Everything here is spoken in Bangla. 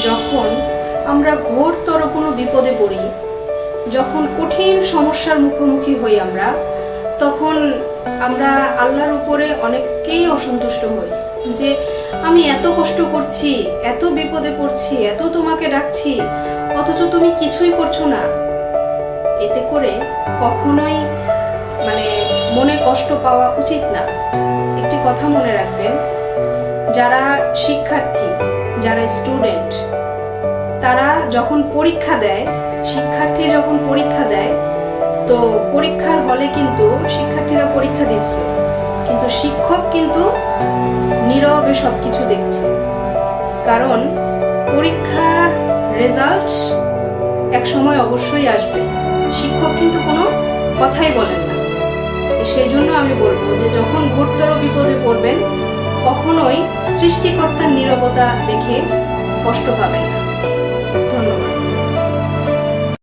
যখন আমরা ঘোরতর কোনো বিপদে পড়ি, যখন কঠিন সমস্যার মুখোমুখি হই তখন আমরা আল্লাহর উপরে অনেককেই অসন্তুষ্ট হই যে আমি এত কষ্ট করছি, এত বিপদে পড়ছি, এত তোমাকে ডাকছি, অথচ তুমি কিছুই করছো না। এতে করে কখনোই মনে কষ্ট পাওয়া উচিত না। একটি কথা মনে রাখবেন, যারা শিক্ষার্থী, যারা স্টুডেন্ট, তারা যখন পরীক্ষা দেয়, শিক্ষার্থী যখন পরীক্ষা দেয়, তো পরীক্ষার হলে কিন্তু শিক্ষার্থীরা পরীক্ষা দিচ্ছে, কিন্তু শিক্ষক কিন্তু নীরবে সব কিছু দেখছে। কারণ পরীক্ষার রেজাল্ট এক সময় অবশ্যই আসবে, শিক্ষক কিন্তু কোনো কথাই বলেন না। সেই জন্য আমি বলবো যে যখন ঘোরতর বিপদে পড়বেন, কখনোই সৃষ্টিকর্তার নীরবতা দেখে কষ্ট পাবেন না।